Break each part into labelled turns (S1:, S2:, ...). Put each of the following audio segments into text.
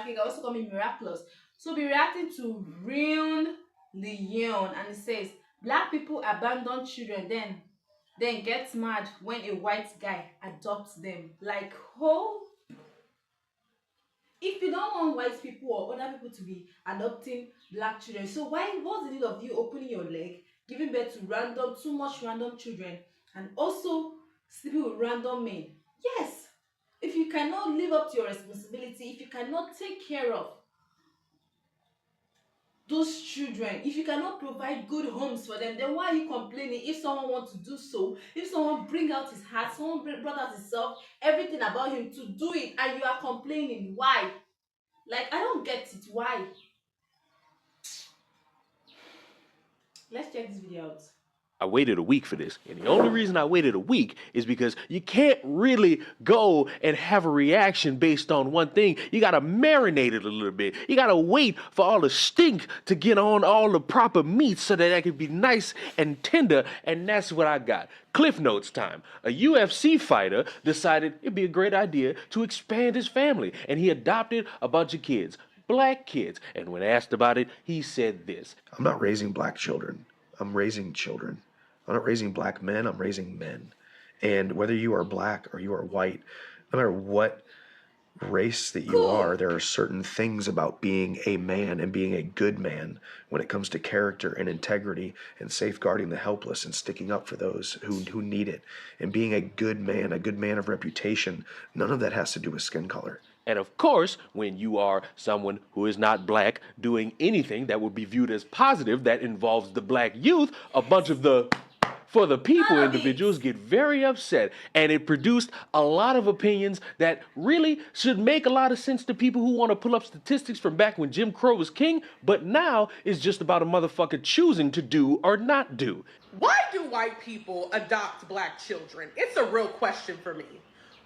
S1: black, you can also call me miraculous. So be reacting to Rion Leon, and it says black people abandon children, then gets mad when a white guy adopts them. Like, oh, if you don't want white people or other people to be adopting black children, so what's the need of you opening your leg, giving birth to too much random children, and also sleeping with random men? Yes, if you cannot live up to your responsibility, if you cannot take care of those children, if you cannot provide good homes for them, then why are you complaining if someone wants to do so? If someone bring out his heart, someone brought out himself, everything about him to do it, and you are complaining, why? Like, I don't get it. Why? Let's check this video out.
S2: I waited a week for this, and the only reason I waited a week is because you can't really go and have a reaction based on one thing. You gotta marinate it a little bit. You gotta wait for all the stink to get on all the proper meats so that can be nice and tender, and that's what I got. Cliff Notes time. A UFC fighter decided it'd be a great idea to expand his family, and he adopted a bunch of kids, black kids, and when asked about it, he said this.
S3: I'm not raising black children. I'm raising children. I'm not raising black men, I'm raising men. And whether you are black or you are white, no matter what race that you are, there are certain things about being a man and being a good man when it comes to character and integrity and safeguarding the helpless and sticking up for those who need it. And being a good man of reputation, none of that has to do with skin color.
S2: And of course, when you are someone who is not black doing anything that would be viewed as positive that involves the black youth, a bunch of the for the people individuals get very upset, and it produced a lot of opinions that really should make a lot of sense to people who want to pull up statistics from back when Jim Crow was king, but now it's just about a motherfucker choosing to do or not do.
S4: Why do white people adopt black children? It's a real question for me.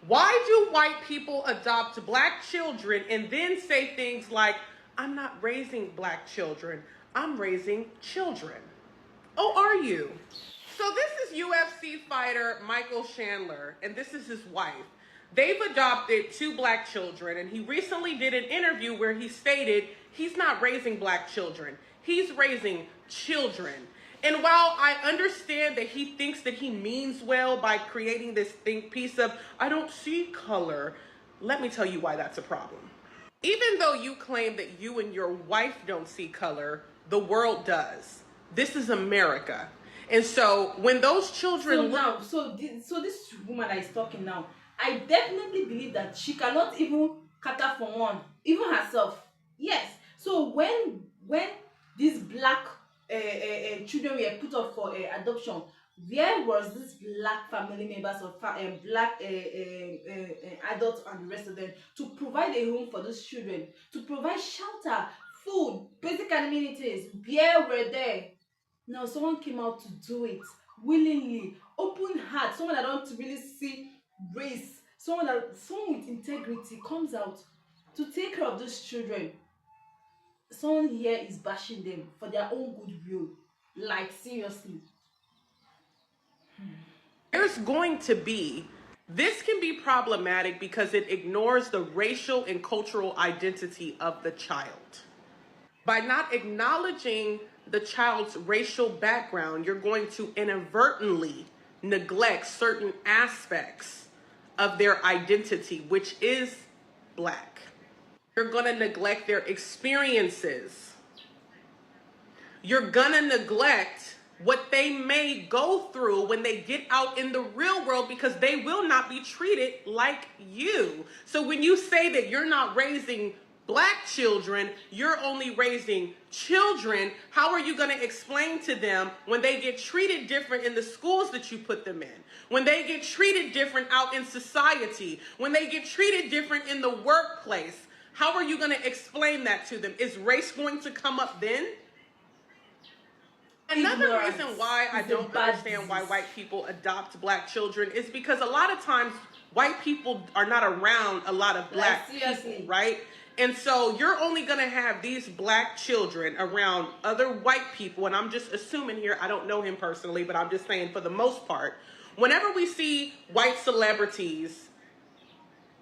S4: Why do white people adopt black children and then say things like, I'm not raising black children, I'm raising children? Oh, are you? So this is UFC fighter Michael Chandler, and this is his wife. They've adopted 2 black children, and he recently did an interview where he stated he's not raising black children, he's raising children. And while I understand that he thinks that he means well by creating this piece of, I don't see color, let me tell you why that's a problem. Even though you claim that you and your wife don't see color, the world does. This is America. And so when those children
S1: so this woman that is talking now, I definitely believe that she cannot even cater for one, even herself. Yes. So when these black children were put up for adoption, where was this black family members or black adults and the rest of them to provide a home for those children, to provide shelter, food, basic amenities? Where were they? Now someone came out to do it willingly, open heart, someone that don't really see race, someone with integrity comes out to take care of those children. Someone here is bashing them for their own goodwill. Like, seriously.
S4: There's going to be, this can be problematic because it ignores the racial and cultural identity of the child. By not acknowledging the child's racial background, you're going to inadvertently neglect certain aspects of their identity, which is black. You're going to neglect their experiences. You're going to neglect what they may go through when they get out in the real world, because they will not be treated like you. So when you say that you're not raising black children, you're only raising children, how are you going to explain to them when they get treated different in the schools that you put them in, when they get treated different out in society, when they get treated different in the workplace? How are you going to explain that to them? Is race going to come up then? Another reason why I don't understand why white people adopt black children is because a lot of times white people are not around a lot of black people, right? And so you're only going to have these black children around other white people. And I'm just assuming here, I don't know him personally, but I'm just saying for the most part, whenever we see white celebrities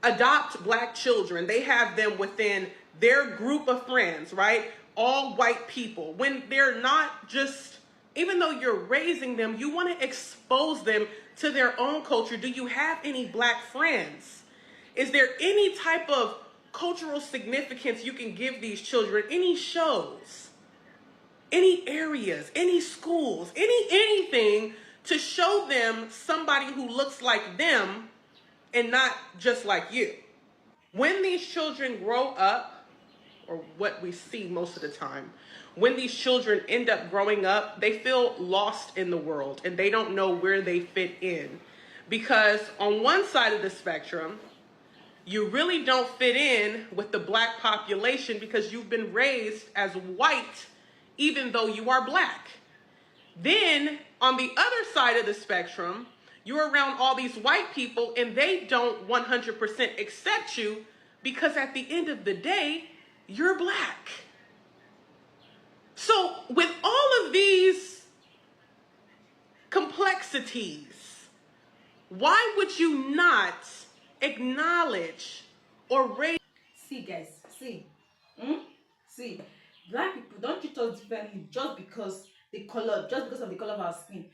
S4: adopt black children, they have them within their group of friends, right? All white people, when they're not just, even though you're raising them, you want to expose them to their own culture. Do you have any black friends? Is there any type of cultural significance you can give these children? Any shows, any areas, any schools, anything to show them somebody who looks like them and not just like you? When these children grow up, or what we see most of the time, when these children end up growing up, they feel lost in the world and they don't know where they fit in. Because on one side of the spectrum, you really don't fit in with the black population because you've been raised as white even though you are black. Then on the other side of the spectrum, you're around all these white people and they don't 100% accept you because at the end of the day, you're black. So with all of these complexities, why would you not acknowledge or raise?
S1: See, guys, see, hmm? See, black people don't treat us differently just because of the color of our skin.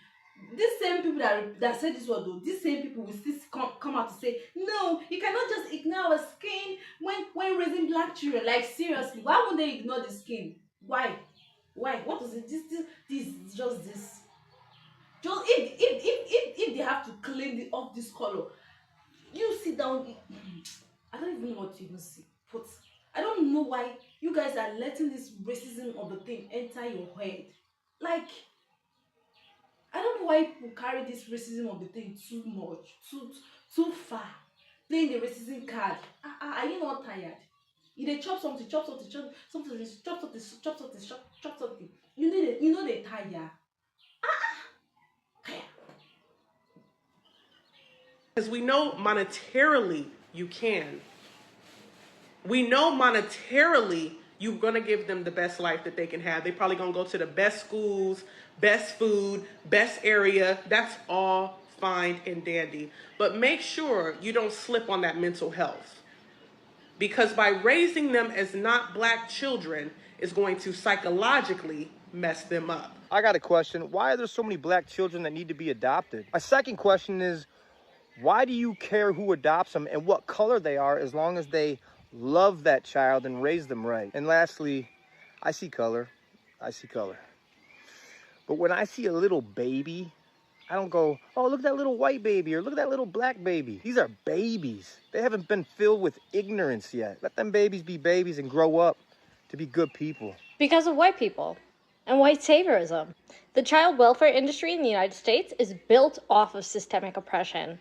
S1: These same people that say this word though, these same people will still come out to say, no, you cannot just ignore our skin when raising black children. Like seriously, why would they ignore the skin? Why? What is it? This just this. Just if they have to clean off this color, you sit down. I don't even know what to even see. But I don't know why you guys are letting this racism of the thing enter your head. Like, I don't know why people carry this racism of the thing too much, too far. Playing the racism card. Are you not tired? You dey chop something, chop something, chop something, chop something, chop something, chop something. You know they tire. Tire.
S4: Because we know monetarily you can. We know monetarily you're going to give them the best life that they can have. They're probably going to go to the best schools, best food, best area. That's all fine and dandy. But make sure you don't slip on that mental health. Because by raising them as not black children is going to psychologically mess them up.
S5: I got a question. Why are there so many black children that need to be adopted? My second question is, why do you care who adopts them and what color they are as long as they love that child and raise them right? And lastly, I see color. I see color. But when I see a little baby, I don't go, oh, look at that little white baby or look at that little black baby. These are babies. They haven't been filled with ignorance yet. Let them babies be babies and grow up to be good people.
S6: Because of white people and white saviorism. The child welfare industry in the United States is built off of systemic oppression.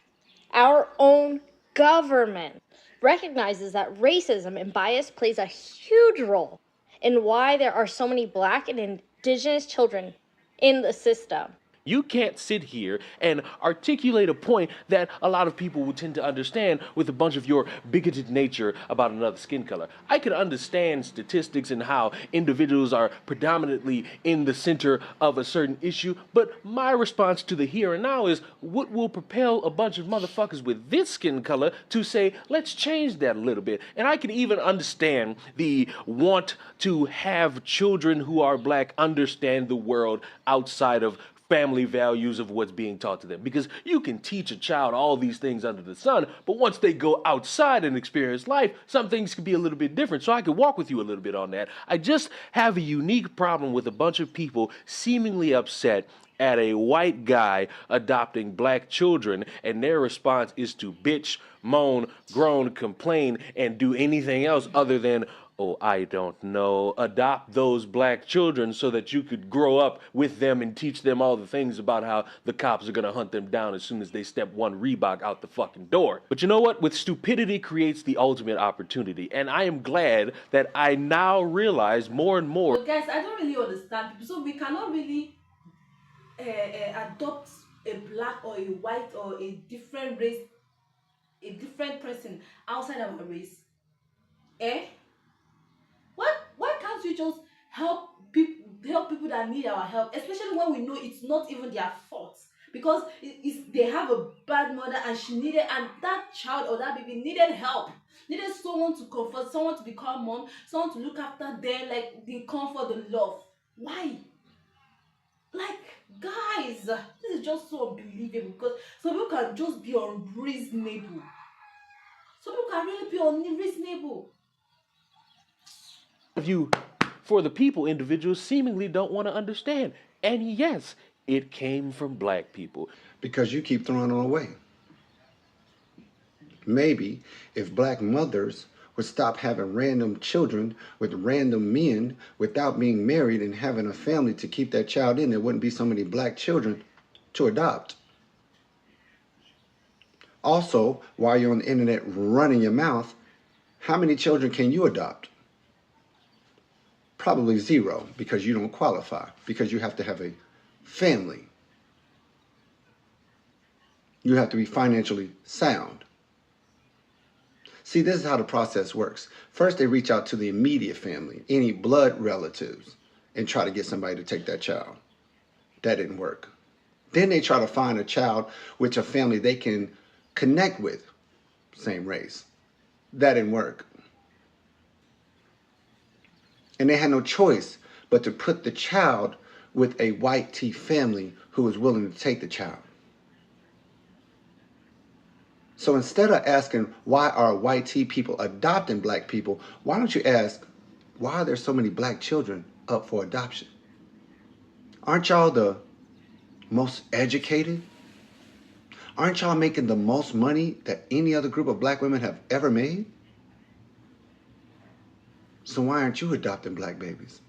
S6: Our own government recognizes that racism and bias plays a huge role in why there are so many black and indigenous children in the system.
S2: You can't sit here and articulate a point that a lot of people would tend to understand with a bunch of your bigoted nature about another skin color. I can understand statistics and how individuals are predominantly in the center of a certain issue, but my response to the here and now is what will propel a bunch of motherfuckers with this skin color to say, let's change that a little bit. And I can even understand the want to have children who are black understand the world outside of family values of what's being taught to them. Because you can teach a child all these things under the sun, but once they go outside and experience life, some things can be a little bit different. So I could walk with you a little bit on that. I just have a unique problem with a bunch of people seemingly upset at a white guy adopting black children, and their response is to bitch, moan, groan, complain, and do anything else other than, oh, I don't know, adopt those black children so that you could grow up with them and teach them all the things about how the cops are gonna hunt them down as soon as they step one Reebok out the fucking door. But you know what? With stupidity creates the ultimate opportunity, and I am glad that I now realize more and more.
S1: But guys, I don't really understand people. So we cannot really adopt a black or a white or a different race, a different person outside our race. Eh? Why can't we just help people that need our help, especially when we know it's not even their fault, because they have a bad mother and she needed, and that child or that baby needed help. needed someone to comfort, someone to become mom, someone to look after them, like the comfort, the love. Why? Like, guys, this is just so unbelievable because some people can just be unreasonable. Some people can really be unreasonable.
S2: View for the people, individuals seemingly don't want to understand. And yes, it came from black people.
S7: Because you keep throwing them away. Maybe if black mothers would stop having random children with random men without being married and having a family to keep that child in, there wouldn't be so many black children to adopt. Also, while you're on the internet running your mouth, how many children can you adopt? Probably zero, because you don't qualify, because you have to have a family. You have to be financially sound. See, this is how the process works. First, they reach out to the immediate family, any blood relatives, and try to get somebody to take that child. That didn't work. Then they try to find a child with a family they can connect with, same race. That didn't work. And they had no choice but to put the child with a white tea family who was willing to take the child. So instead of asking why are white tea people adopting black people, why don't you ask why are there so many black children up for adoption? Aren't y'all the most educated? Aren't y'all making the most money that any other group of black women have ever made? So why aren't you adopting black babies?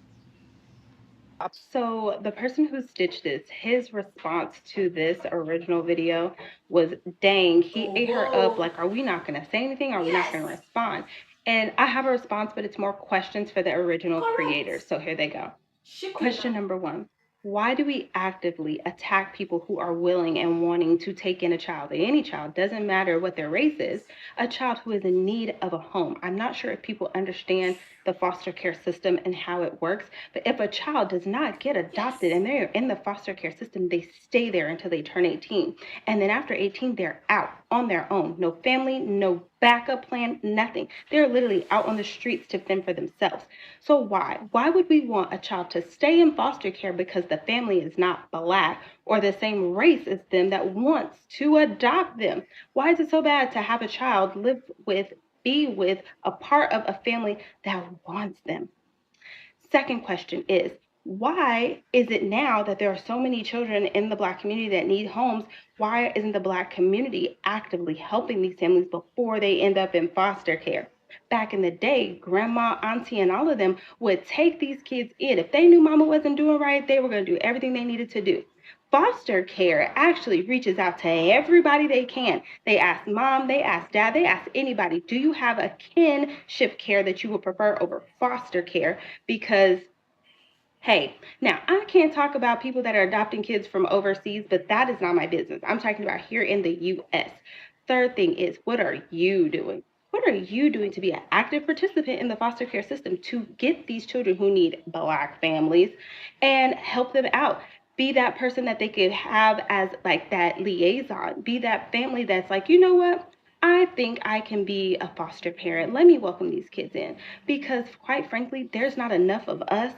S8: So the person who stitched this, his response to this original video was, dang, he ate her up. Like, are we not going to say anything? Are we not going to
S1: Yes.
S8: respond? And I have a response, but it's more questions for the original
S1: Correct.
S8: creators. So here they go.
S1: Ship
S8: Question number one. Why do we actively attack people who are willing and wanting to take in a child? Any child, doesn't matter what their race is, a child who is in need of a home. I'm not sure if people understand the foster care system and how it works, but if a child does not get adopted and they're in the foster care system, they stay there until they turn 18. And then after 18, they're out on their own. No family, no backup plan, nothing. They're literally out on the streets to fend for themselves. So why? Why would we want a child to stay in foster care because the family is not black or the same race as them that wants to adopt them? Why is it so bad to have a child live with, be with a part of a family that wants them? Second question is, why is it now that there are so many children in the Black community that need homes? Why isn't the Black community actively helping these families before they end up in foster care? Back in the day, grandma, auntie, and all of them would take these kids in. If they knew mama wasn't doing right, they were going to do everything they needed to do. Foster care actually reaches out to everybody they can. They ask mom, they ask dad, they ask anybody, do you have a kinship care that you would prefer over foster care? Because hey, now I can't talk about people that are adopting kids from overseas, but that is not my business. I'm talking about here in the US. Third thing is, what are you doing? What are you doing to be an active participant in the foster care system to get these children who need black families and help them out? Be that person that they could have as like that liaison. Be that family that's like, you know what? I think I can be a foster parent. Let me welcome these kids in. Because quite frankly, there's not enough of us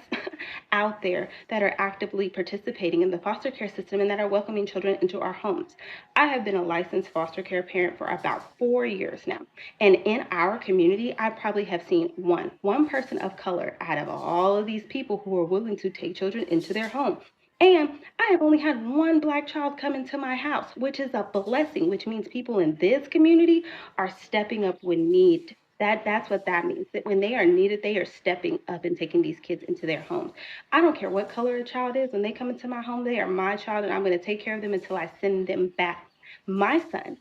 S8: out there that are actively participating in the foster care system and that are welcoming children into our homes. I have been a licensed foster care parent for about 4 years now. And in our community, I probably have seen one person of color out of all of these people who are willing to take children into their home. And I have only had one black child come into my house, which is a blessing, which means people in this community are stepping up when need. That's what that means. That when they are needed, they are stepping up and taking these kids into their homes. I don't care what color a child is. When they come into my home, they are my child, and I'm going to take care of them until I send them back. My son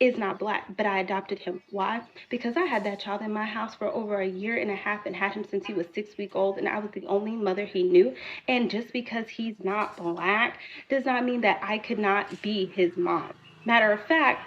S8: is not black, but I adopted him. Why? Because I had that child in my house for over a year and a half and had him since he was 6 weeks old, and I was the only mother he knew. And just because he's not black does not mean that I could not be his mom. Matter of fact,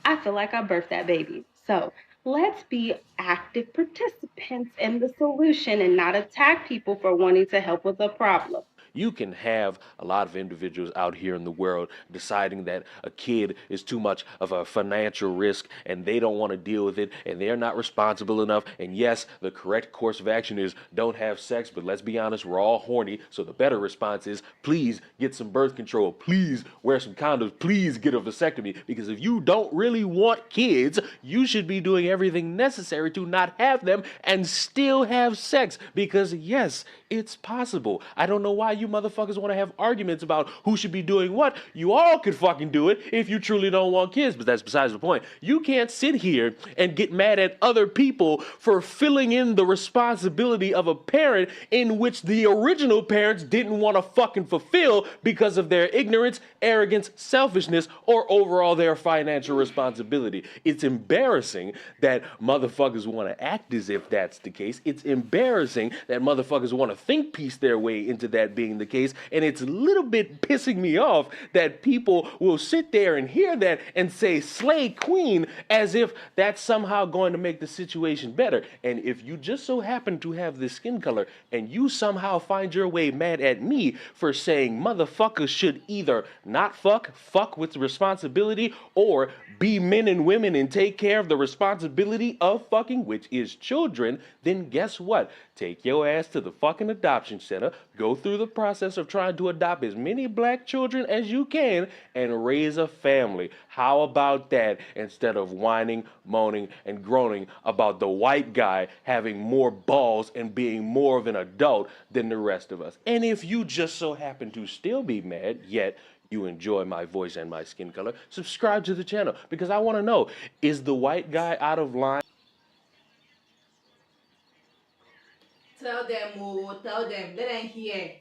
S8: I feel like I birthed that baby. So let's be active participants in the solution and not attack people for wanting to help with the problem.
S2: You can have a lot of individuals out here in the world deciding that a kid is too much of a financial risk and they don't want to deal with it and they're not responsible enough. And yes, the correct course of action is don't have sex, but let's be honest, we're all horny. So the better response is please get some birth control, please wear some condoms, please get a vasectomy. Because if you don't really want kids, you should be doing everything necessary to not have them and still have sex. Because yes, it's possible. I don't know why you motherfuckers want to have arguments about who should be doing what. You all could fucking do it if you truly don't want kids, but that's besides the point. You can't sit here and get mad at other people for filling in the responsibility of a parent in which the original parents didn't want to fucking fulfill because of their ignorance, arrogance, selfishness, or overall their financial responsibility. It's embarrassing that motherfuckers want to act as if that's the case. It's embarrassing that motherfuckers want to think piece their way into that being the case, and it's a little bit pissing me off that people will sit there and hear that and say slay queen as if that's somehow going to make the situation better. And if you just so happen to have this skin color and you somehow find your way mad at me for saying motherfuckers should either not fuck with responsibility, or be men and women and take care of the responsibility of fucking, which is children, then guess what? Take your ass to the fucking adoption center, go through the process of trying to adopt as many black children as you can, and raise a family. How about that, instead of whining, moaning, and groaning about the white guy having more balls and being more of an adult than the rest of us? And if you just so happen to still be mad, yet you enjoy my voice and my skin color, subscribe to the channel, because I want to know, is the white guy out of line?
S1: Tell them, oh, tell them, let them hear.